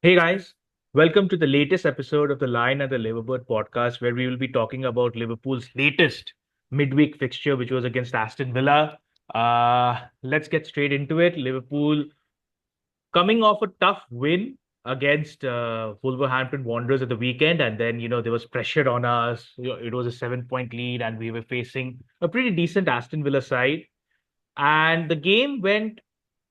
Hey guys, welcome to the latest episode of the Lion and the Liverbird podcast, where we will be talking about Liverpool's latest midweek fixture, which was against Aston Villa. Let's get straight into it. Liverpool coming off a tough win against Wolverhampton Wanderers at the weekend, and then there was pressure on us. It was a 7 point lead, and we were facing a pretty decent Aston Villa side. And the game went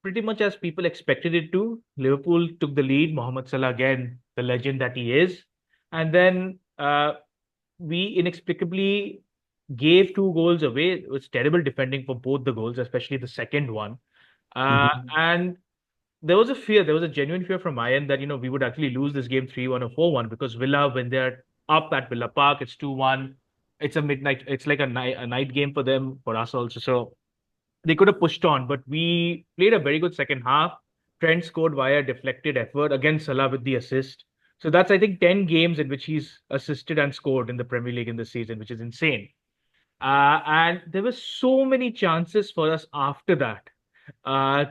pretty much as people expected it to. Liverpool took the lead. Mohamed Salah, again, the legend that he is. And then we inexplicably gave two goals away. It was terrible defending for both the goals, especially the second one. Mhm. And there was a fear, there was a genuine fear from my end that, we would actually lose this game 3-1 or 4-1 because Villa, when they're up at Villa Park, it's 2-1. It's a midnight, it's like a night game for them, for us also. So they could have pushed on, but we played a very good second half. Trent scored via deflected effort against Salah with the assist. So that's, I think, 10 games in which he's assisted and scored in the Premier League in this season, which is insane. And there were so many chances for us after that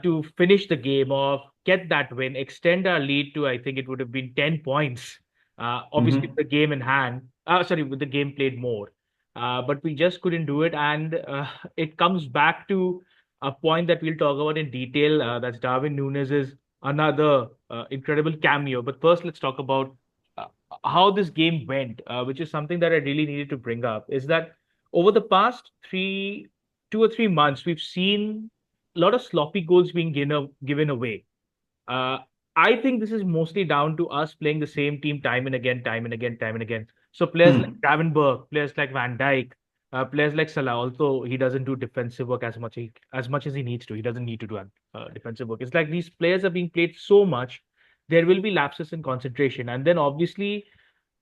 to finish the game off, get that win, extend our lead to, I think it would have been 10 points. Obviously, with Mhm. the game in hand, sorry, with the game played more. But we just couldn't do it. And it comes back to a point that we'll talk about in detail. That's Darwin Nunez is another incredible cameo. But first, let's talk about uh, how this game went, which is something that I really needed to bring up. Is that over the past 2 or 3 months, we've seen a lot of sloppy goals being given away. Uh, I think this is mostly down to us playing the same team time and again, time and again, time and again. So players like Hmm. Gravenberch, players like Van Dijk, players like Salah, although he doesn't do defensive work as much as he needs to. He doesn't need to do defensive work. It's like these players are being played so much, there will be lapses in concentration, and then obviously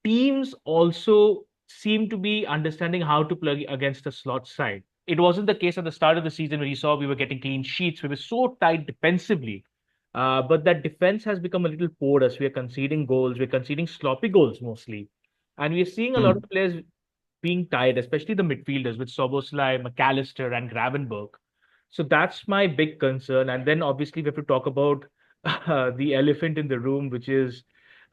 teams also seem to be understanding how to play against a slot side. It wasn't the case at the start of the season when you saw we were getting clean sheets. We were so tight defensively. But that defense has become a little porous. We are conceding goals. We're conceding sloppy goals mostly. And we're seeing a lot of Hmm. players being tired, especially the midfielders with Soboslai, McAllister, and Gravenberg. So that's my big concern. And then obviously we have to talk about the elephant in the room, which is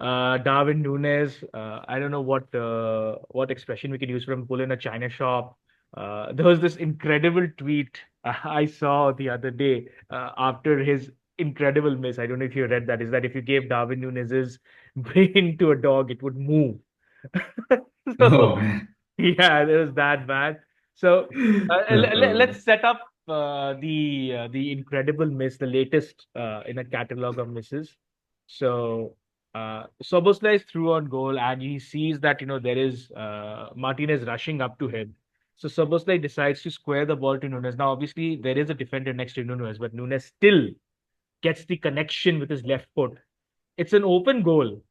Darwin Nunez. I don't know what expression we can use from pull in a China shop. There was this incredible tweet I saw the other day after his incredible miss. I don't know if you read that. Is that if you gave Darwin Nunez's brain to a dog, it would move. So Oh man. yeah, it was that bad. So Uh-oh. let's set up the incredible miss, the latest in a catalog of misses. So Soboslai is through on goal, and he sees that there is Martinez rushing up to him. So Soboslai decides to square the ball to Nunes. Now, obviously, there is a defender next to Nunes, but Nunes still gets the connection with his left foot. It's an open goal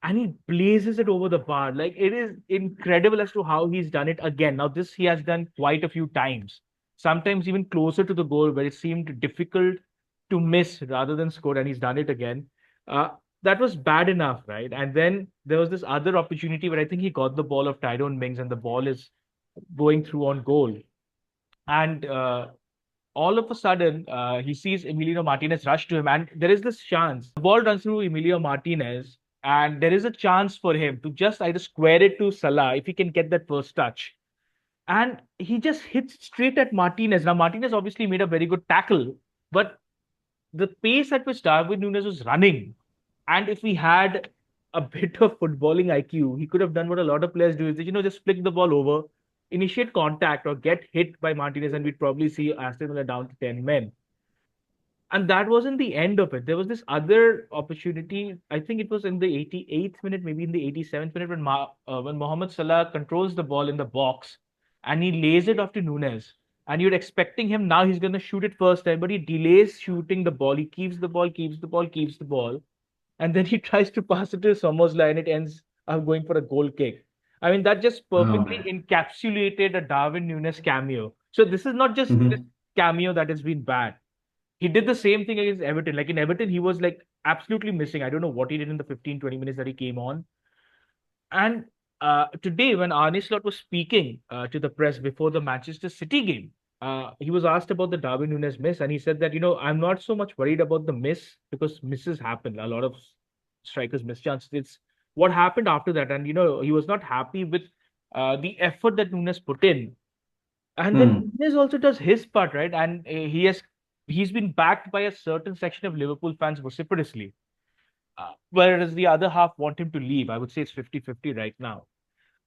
and he blazes it over the bar. Like it is incredible as to how he's done it again. Now, this he has done quite a few times, sometimes even closer to the goal where it seemed difficult to miss rather than score, and he's done it again. Uh, that was bad enough, right? And then there was this other opportunity where I think he got the ball of Tyrone Mings and the ball is going through on goal. And all of a sudden, he sees Emilio Martinez rush to him, and there is this chance. The ball runs through Emilio Martinez, and there is a chance for him to just either square it to Salah if he can get that first touch. And he just hits straight at Martinez. Now, Martinez obviously made a very good tackle, but the pace at which Darwin Nunez was running, and if he had a bit of footballing IQ, he could have done what a lot of players do: is just flick the ball over, initiate contact, or get hit by Martinez, and we'd probably see Aston Villa down to 10 men. And that wasn't the end of it. There was this other opportunity. I think it was in the 88th minute, maybe in the 87th minute, when Mohamed Salah controls the ball in the box and he lays it off to Nunes. And you're expecting him now, he's going to shoot it first time, but he delays shooting the ball. He keeps the ball, keeps the ball, keeps the ball. And then he tries to pass it to Somoslai and it ends up going for a goal kick. I mean, that just Oh perfectly man. encapsulated a Darwin Nunes cameo. So this is not just this Hmm. cameo that has been bad. He did the same thing against Everton. Like in Everton, he was like absolutely missing. I don't know what he did in the 15, 20 minutes that he came on. And today, when Arne Slot was speaking to the press before the Manchester City game, he was asked about the Darwin Nunes miss, and he said that, I'm not so much worried about the miss because misses happen. A lot of strikers miss chances. It's what happened after that, and he was not happy with the effort that Nunes put in, and then Hmm. Nunes also does his part, right? And he's been backed by a certain section of Liverpool fans vociferously, whereas the other half want him to leave. I would say it's 50-50 right now.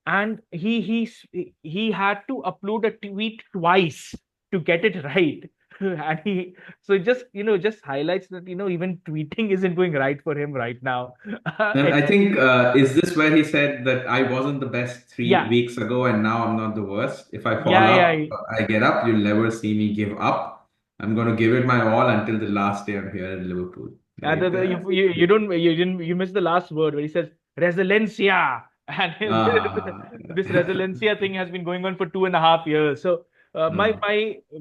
And he had to upload a tweet twice to get it right. And he so it just highlights that even tweeting isn't going right for him right now. And I It- think, is this where he said that I wasn't the best three yeah, weeks ago and now I'm not the worst? If I fall yeah, up, yeah. I get up. You'll never see me give up. I'm going to give it my all until the last day I'm here in Liverpool. And Right? you don't you didn't you missed the last word where he says resiliencia, and Ah. this resiliencia thing has been going on for 2.5 years. So my Ah. my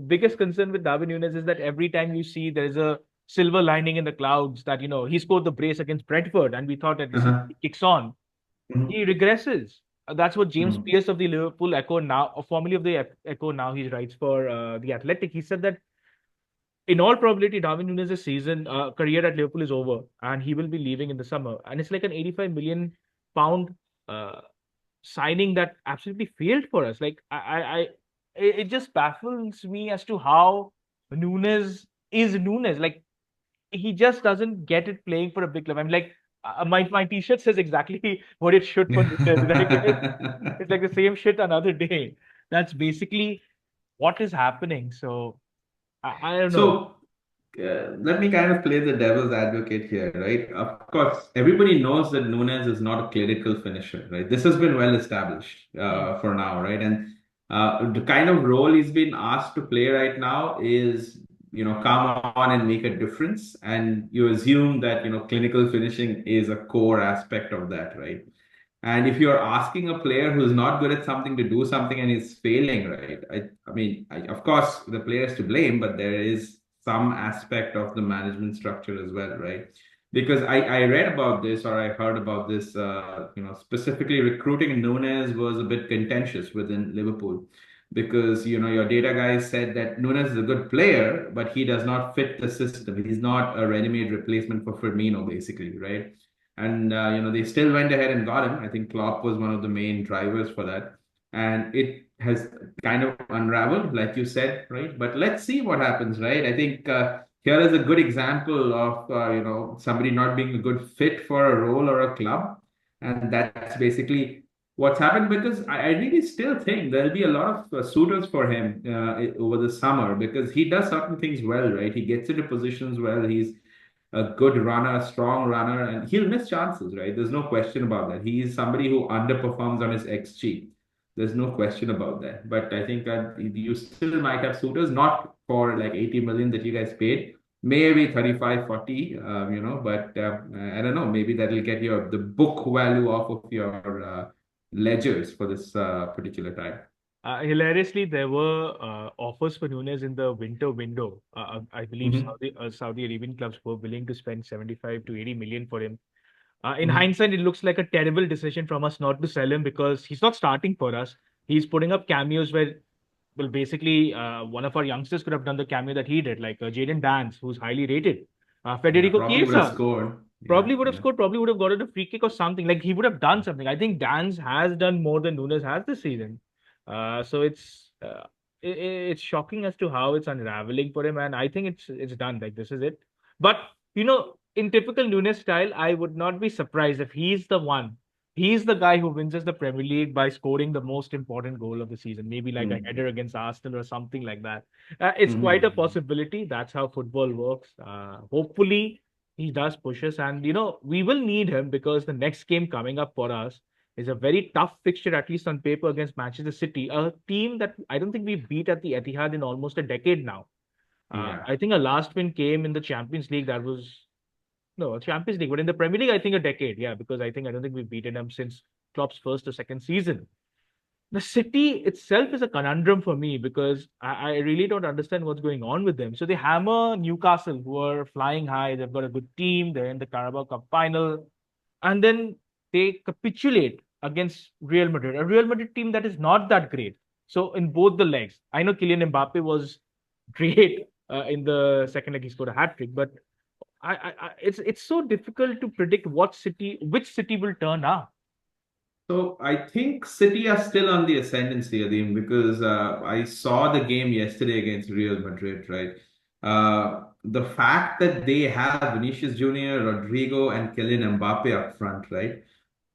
biggest concern with Darwin Nunez is that every time you see there is a silver lining in the clouds that he scored the brace against Brentford and we thought that this is Uh-huh. he kicks on, Mhm. he regresses. That's what James Mhm. Pearce of the Liverpool Echo now, or formerly of the Echo, now he writes for the Athletic. He said that in all probability, Darwin Nunez' season career at Liverpool is over, and he will be leaving in the summer. And it's like an 85 million pound uh, signing that absolutely failed for us. Like it just baffles me as to how Nunez is Nunez. Like he just doesn't get it playing for a big club. I'm like, my T-shirt says exactly what it should for Nunez. Like it's like the same shit another day. That's basically what is happening. So I don't know. So, let me kind of play the devil's advocate here, right? Of course, everybody knows that Nunes is not a clinical finisher, right? This has been well established Hmm. for now, right? And the kind of role he's been asked to play right now is, come on and make a difference. And you assume that, clinical finishing is a core aspect of that, right? And if you're asking a player who's not good at something to do something and is failing, right? I mean, of course, the player is to blame, but there is some aspect of the management structure as well, right? Because I read about this or I heard about this, specifically recruiting Nunes was a bit contentious within Liverpool because, your data guys said that Nunes is a good player, but he does not fit the system. He's not a ready-made replacement for Firmino, basically, right? And they still went ahead and got him. I think Klopp was one of the main drivers for that, and it has kind of unraveled, like you said, right? But let's see what happens, right? I think here is a good example of somebody not being a good fit for a role or a club, and that's basically what's happened. Because I really still think there'll be a lot of suitors for him over the summer because he does certain things well, right? He gets into positions well. He's a good runner, a strong runner, and he'll miss chances, right? There's no question about that. He is somebody who underperforms on his XG. There's no question about that. But I think you still might have suitors, not for like 80 million that you guys paid, maybe 35, 40, but I don't know, maybe that'll get your the book value off of your ledgers for this particular time. Hilariously, there were offers for Nunes in the winter window. I believe Hmm. Saudi Arabian clubs were willing to spend 75 to 80 million for him. In Hmm. hindsight, it looks like a terrible decision from us not to sell him because he's not starting for us. He's putting up cameos where, well, basically, one of our youngsters could have done the cameo that he did, like Jaden Dance, who's highly rated. Yeah, Federico probably would have Chiesa scored. Yeah, probably would have yeah. scored, probably would have gotten a free kick or something. Like he would have done something. I think Dan's has done more than Nunes has this season. So it's shocking as to how it's unraveling for him, and I think it's done. Like this is it. But in typical Nunes style, I would not be surprised if he's the one. He's the guy who wins us the Premier League by scoring the most important goal of the season, maybe like a Hmm. header against Arsenal or something like that. It's quite a Hmm. possibility. That's how football works. Hopefully, he does push us, and we will need him because the next game coming up for us is a very tough fixture, at least on paper, against Manchester City, a team that I don't think we beat at the Etihad in almost a decade now. Yeah. I think a last win came in the Champions League. That was no Champions League, but in the Premier League, I think a decade. Yeah, because I don't think we've beaten them since Klopp's first or second season. The city itself is a conundrum for me because I really don't understand what's going on with them. So they hammer Newcastle, who are flying high. They've got a good team. They're in the Carabao Cup final. And then they capitulate against Real Madrid, a Real Madrid team that is not that great. So in both the legs, I know Kylian Mbappe was great in the second leg. He scored a hat trick, but it's so difficult to predict which city will turn up. So I think City are still on the ascendancy, Adim, because I saw the game yesterday against Real Madrid, right? The fact that they have Vinicius Junior, Rodrigo, and Kylian Mbappe up front, right?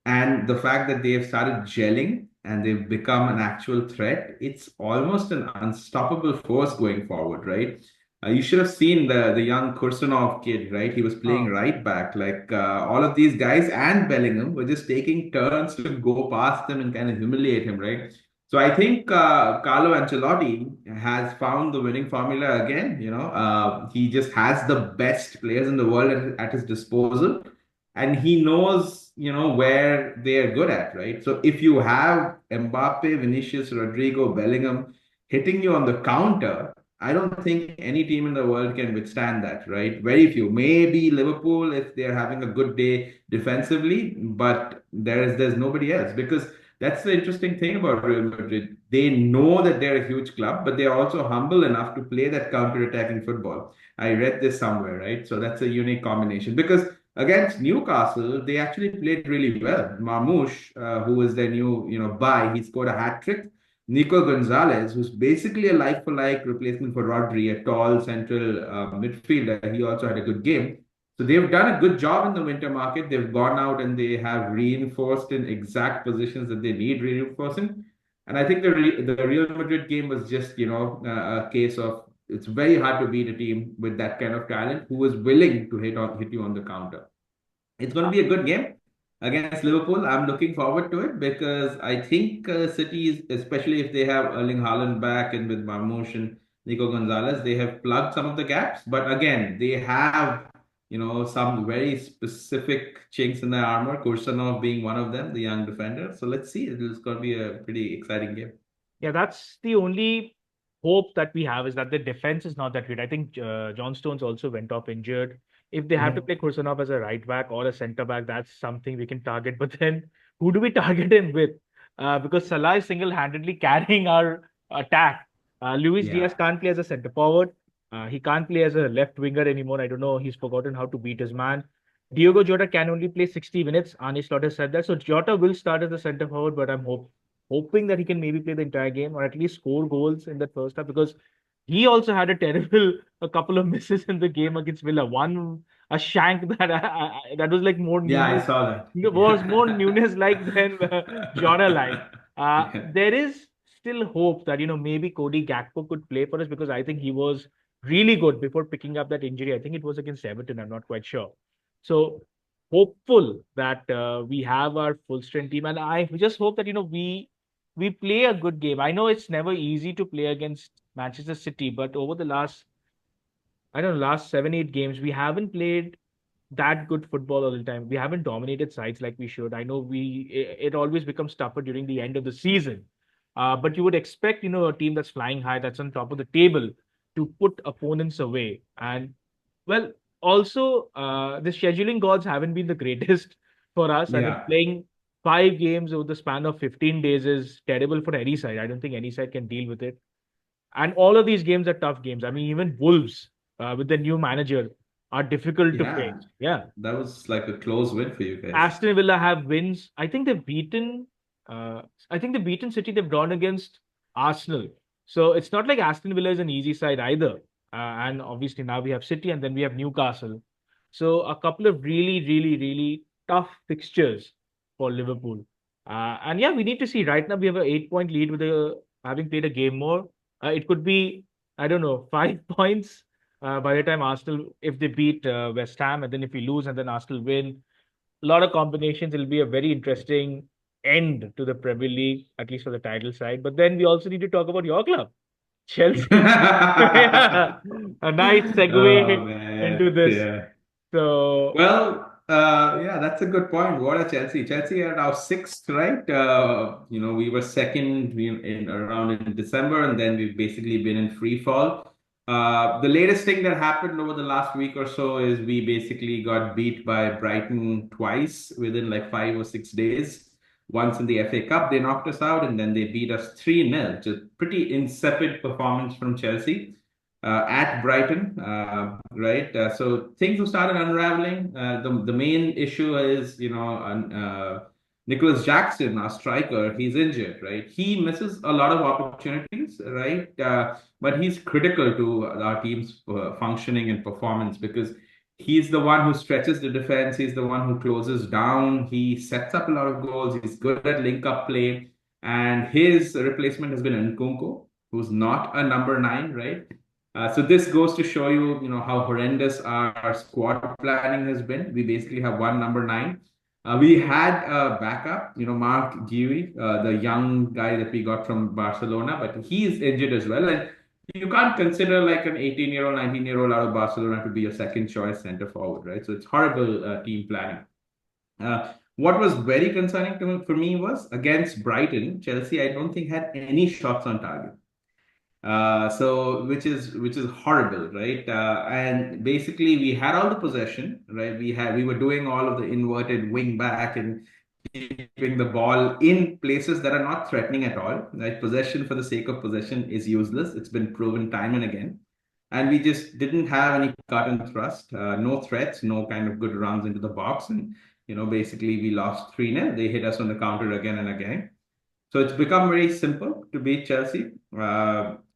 And the fact that they have started gelling and they've become an actual threat, it's almost an unstoppable force going forward, right? You should have seen the young Kursanov kid, right? He was playing Oh, right back. Like all of these guys and Bellingham were just taking turns to go past him and kind of humiliate him, right? So I think Carlo Ancelotti has found the winning formula again. He just has the best players in the world at his disposal, and he knows, where they are good at, right? So if you have Mbappe, Vinicius, Rodrigo, Bellingham hitting you on the counter, I don't think any team in the world can withstand that, right? Very few. Maybe Liverpool if they're having a good day defensively, but there's nobody else, because that's the interesting thing about Real Madrid. They know that they're a huge club, but they're also humble enough to play that counter-attacking football. I read this somewhere, right? So that's a unique combination, because against Newcastle, they actually played really well. Marmoush, who is their new, buy, he scored a hat trick. Nico Gonzalez, who's basically a like-for-like replacement for Rodri, a tall central midfielder, he also had a good game. So they've done a good job in the winter market. They've gone out and they have reinforced in exact positions that they need reinforcing. And I think the Real Madrid game was just, a case of it's very hard to beat a team with that kind of talent who is willing to hit you on the counter. It's going to be a good game against Liverpool. I'm looking forward to it because I think City, especially if they have Erling Haaland back and with Marmoush and Nico Gonzalez, they have plugged some of the gaps. But again, they have, some very specific chinks in their armor, Kursanov being one of them, the young defender. So let's see. It's going to be a pretty exciting game. yeah, that's the only hope that we have is that the defense is not that great. I think John Stones also went off injured. If they have to Yeah. play Kursanov as a right back or a centre back, that's something we can target. But then, who do we target him with? Because Salah is single-handedly carrying our attack. Luis Diaz Yeah. can't play as a centre forward. He can't play as a left winger anymore. I don't know. He's forgotten how to beat his man. Diogo Jota can only play 60 minutes. Arne Slot has said that. So Jota will start as a centre forward, but hoping that he can maybe play the entire game or at least score goals in that first half because he also had a couple of misses in the game against Villa. One a shank that that was like more Yeah, I Nunez saw that. was more Nunez like than Jota like. Yeah. There is still hope that maybe Cody Gakpo could play for us because I think he was really good before picking up that injury. I think it was against Everton. I'm not quite sure. So hopeful that we have our full strength team, and I just hope that we play a good game. I know it's never easy to play against Manchester City, but over the I don't know, last 7, 8 games, we haven't played that good football all the time. We haven't dominated sides like we should. I know it always becomes tougher during the end of the season. But you would expect, a team that's flying high, that's on top of the table, to put opponents away. And well, also the scheduling gods haven't been the greatest for us. I mean, Yeah. playing 5 games over the span of 15 days is terrible for any side. I don't think any side can deal with it. And all of these games are tough games. I mean, even Wolves with the new manager are difficult to Yeah. face. Yeah. That was like a close win for you guys. Aston Villa have wins. Uh, I think they've beaten City. They've drawn against Arsenal. So it's not like Aston Villa is an easy side either. And obviously now we have City and then we have Newcastle. So a couple of really, really, really tough fixtures for Liverpool. And yeah, we need to see. Right now we have an 8 point lead with having played a game more. It could be, I don't know, 5 points by the time Arsenal, if they beat West Ham, and then if we lose and then Arsenal win, a lot of combinations. It'll be a very interesting end to the Premier League, at least for the title side. But then we also need to talk about your club, Chelsea. Yeah, a nice Oh segue into man, this. yeah. So Well, yeah, that's a good point. What are Chelsea? Chelsea are now sixth, right? We were second in around in December, and then we've basically been in free fall. The latest thing that happened over the last week or so is we basically got beat by Brighton twice within like 5 or 6 days. Once in the FA Cup, they knocked us out, and then they beat us 3-0. Just pretty insipid performance from Chelsea. at Brighton, right? So things have started unraveling. The main issue is, Nicholas Jackson, our striker, he's injured, right? He misses a lot of opportunities, right? But he's critical to our team's functioning and performance because he's the one who stretches the defense. He's the one who closes down. He sets up a lot of goals. He's good at link-up play. And his replacement has been Nkunku, who's not a number nine, right? So this goes to show you, how horrendous our squad planning has been. We basically have one number nine. We had a backup, Mark Guehi, the young guy that we got from Barcelona, but he's injured as well. And you can't consider like an 18-year-old, 19-year-old out of Barcelona to be your second choice center forward, right? So it's horrible team planning. What was very concerning for me was against Brighton, Chelsea, I don't think had any shots on target. So which is horrible, right? And basically we had all the possession, right? We were doing all of the inverted wing back and keeping the ball in places that are not threatening at all. Right? Possession for the sake of possession is useless. It's been proven time and again. And we just didn't have any cut and thrust, no threats, no kind of good runs into the box. And, basically we lost 3-0. They hit us on the counter again and again. So it's become very simple to beat Chelsea.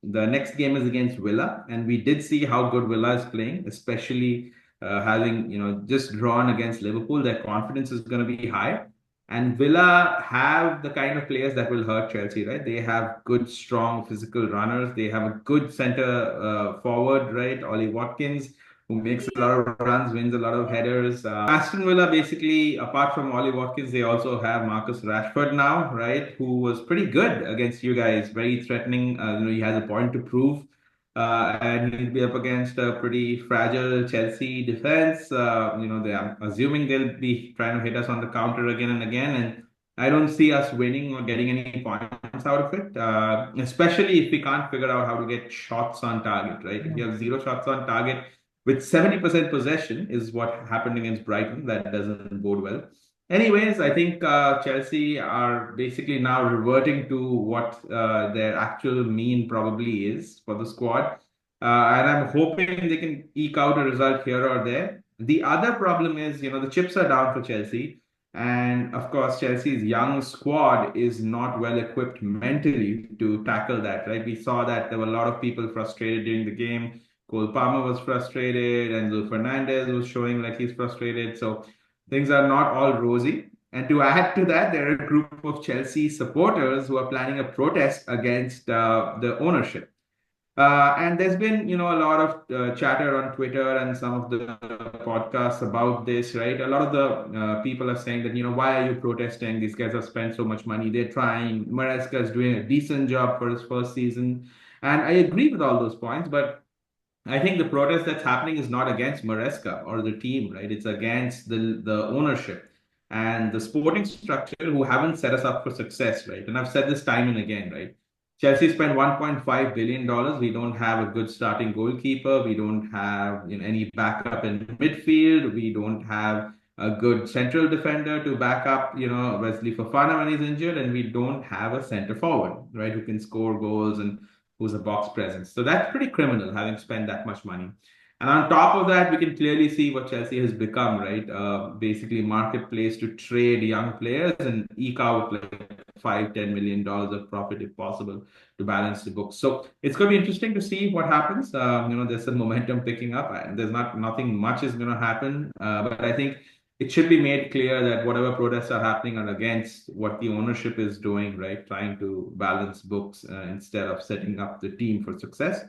The next game is against Villa, and we did see how good Villa is playing, especially having just drawn against Liverpool. Their confidence is going to be high, and Villa have the kind of players that will hurt Chelsea. Right? They have good, strong, physical runners. They have a good center forward, right? Ollie Watkins, who makes a lot of runs, wins a lot of headers. Aston Villa, basically, apart from Ollie Watkins, they also have Marcus Rashford now, right? Who was pretty good against you guys, very threatening. He has a point to prove. And he'll be up against a pretty fragile Chelsea defense. They're assuming they'll be trying to hit us on the counter again and again. And I don't see us winning or getting any points out of it, especially if we can't figure out how to get shots on target, right? If you have zero shots on target, with 70% possession is what happened against Brighton. That doesn't bode well. Anyways, I think Chelsea are basically now reverting to what their actual mean probably is for the squad. And I'm hoping they can eke out a result here or there. The other problem is, the chips are down for Chelsea. And of course, Chelsea's young squad is not well equipped mentally to tackle that, right? We saw that there were a lot of people frustrated during the game. Cole Palmer was frustrated, Enzo Fernandez was showing like he's frustrated. So things are not all rosy. And to add to that, there are a group of Chelsea supporters who are planning a protest against the ownership. And there's been, a lot of chatter on Twitter and some of the podcasts about this, right? A lot of the people are saying that, why are you protesting? These guys have spent so much money. They're trying. Maresca is doing a decent job for his first season. And I agree with all those points, but I think the protest that's happening is not against Maresca or the team, right? It's against the ownership and the sporting structure who haven't set us up for success, right? And I've said this time and again, right? Chelsea spent $1.5 billion. We don't have a good starting goalkeeper. We don't have any backup in midfield. We don't have a good central defender to back up, Wesley Fofana when he's injured, and we don't have a center forward, right, who can score goals and who's a box presence. So that's pretty criminal, having spent that much money. And on top of that, we can clearly see what Chelsea has become, right? Basically, marketplace to trade young players and eke out like $5-10 million of profit if possible to balance the books. So it's going to be interesting to see what happens. There's some momentum picking up, and there's nothing much is going to happen. But I think it should be made clear that whatever protests are happening are against what the ownership is doing, right? Trying to balance books instead of setting up the team for success.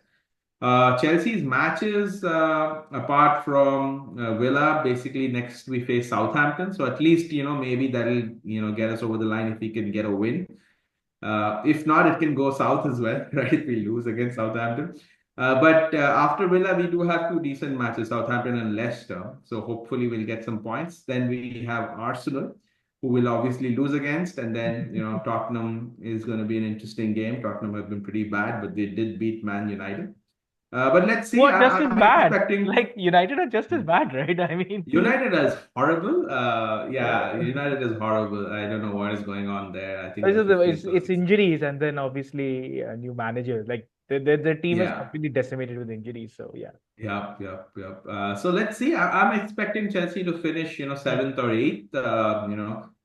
Chelsea's matches, apart from Villa, basically next we face Southampton. So at least, maybe that'll, get us over the line if we can get a win. If not, it can go south as well, right? If we lose against Southampton. But after Villa, we do have two decent matches, Southampton and Leicester. So hopefully we'll get some points. Then we have Arsenal, who will obviously lose against. And then, Tottenham is going to be an interesting game. Tottenham have been pretty bad, but they did beat Man United. But let's see. What just as I'm bad? expecting. Like United are just as bad, right? I mean, United is horrible. Yeah, uh, United is horrible. I don't know what is going on there. I think it's, they're just 15th or it's 16th. injuries and then obviously a new manager. Like the team is Yeah. completely decimated with injuries. So yeah. Yep. So let's see. I'm expecting Chelsea to finish, Hmm. seventh or eighth.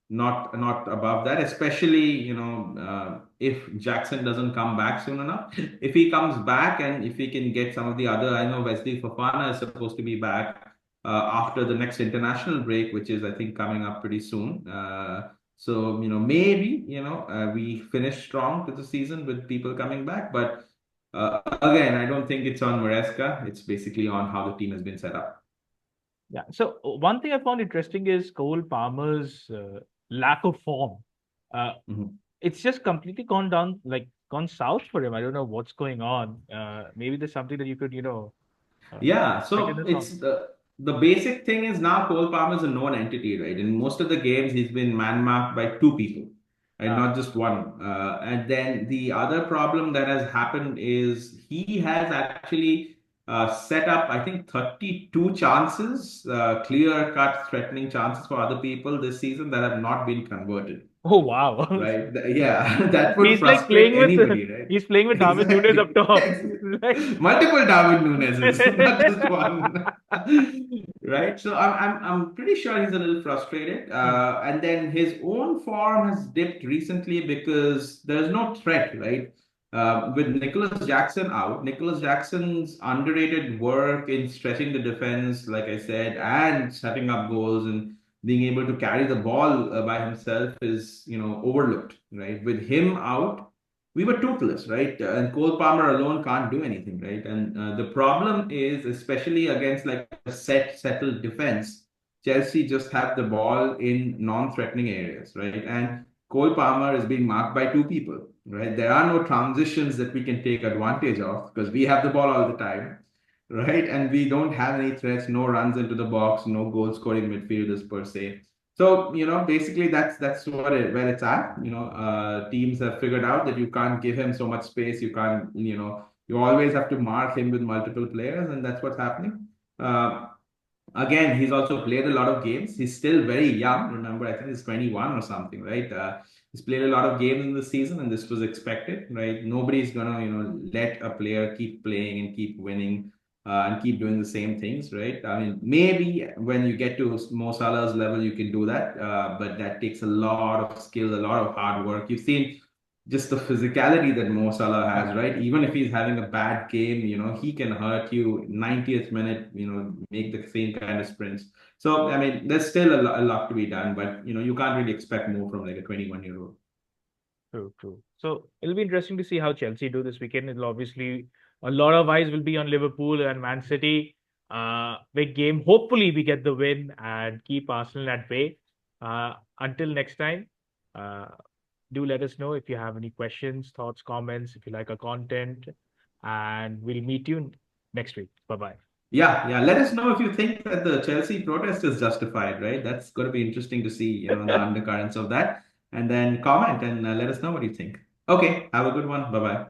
Not above that. Especially, if Jackson doesn't come back soon enough. If he comes back and if he can get some of the other, I know Wesley Fofana is supposed to be back after the next international break, which is I think coming up pretty soon. So maybe we finish strong to the season with people coming back, but. Again, I don't think it's on Maresca. It's basically on how the team has been set up. Yeah. So one thing I found interesting is Cole Palmer's lack of form. Uh, Mhm. it's just completely gone down, like gone south for him. I don't know what's going on. Maybe there's something that you could, Yeah, enlighten so us on. it's the basic thing is now Cole Palmer is a known entity, right? In most of the games, he's been man marked by two people, and Ah. not just one. And then the other problem that has happened is he has actually set up, I think, 32 chances, clear-cut threatening chances for other people this season that have not been converted. Oh wow. Right? Yeah, that would He's like frustrate playing with anybody, right? he's playing with Darwin Nunez up Exactly. top. Like Multiple Darwin Nunez's, not just one. Right? So I'm pretty sure he's a little frustrated. Hmm. And then his own form has dipped recently because there's no threat, right? With Nicholas Jackson out, Nicholas Jackson's underrated work in stretching the defense, like I said, and setting up goals and being able to carry the ball by himself is, overlooked, right? With him out, we were toothless, right? And Cole Palmer alone can't do anything, right? And the problem is, especially against like a settled defense, Chelsea just have the ball in non-threatening areas, right? And Cole Palmer is being marked by two people, right? There are no transitions that we can take advantage of because we have the ball all the time, right? And we don't have any threats, no runs into the box, no goal scoring midfielders per se. So, basically that's where it's at. Teams have figured out that you can't give him so much space. You can't, you always have to mark him with multiple players, and that's what's happening. Uh, Again, he's also played a lot of games. He's still very young. Remember, I think he's 21 or something, right? He's played a lot of games in the season, and this was expected, right? Nobody's gonna, let a player keep playing and keep winning and keep doing the same things, right? I mean, maybe when you get to Mo Salah's level, you can do that, but that takes a lot of skill, a lot of hard work. You've seen just the physicality that Mo Salah has, right? Even if he's having a bad game, he can hurt you 90th minute, make the same kind of sprints. So, I mean, there's still a lot to be done, but, you can't really expect more from like a 21-year-old. True, true. So it'll be interesting to see how Chelsea do this weekend. It'll obviously a lot of eyes will be on Liverpool and Man City. Big game. Hopefully we get the win and keep Arsenal at bay. Until next time, uh, do let us know if you have any questions, thoughts, comments, if you like our content, and we'll meet you next week. Bye bye. Yeah. Let us know if you think that the Chelsea protest is justified, right? That's going to be interesting to see, the undercurrents of that. And then comment and let us know what you think. Okay. Have a good one. Bye bye.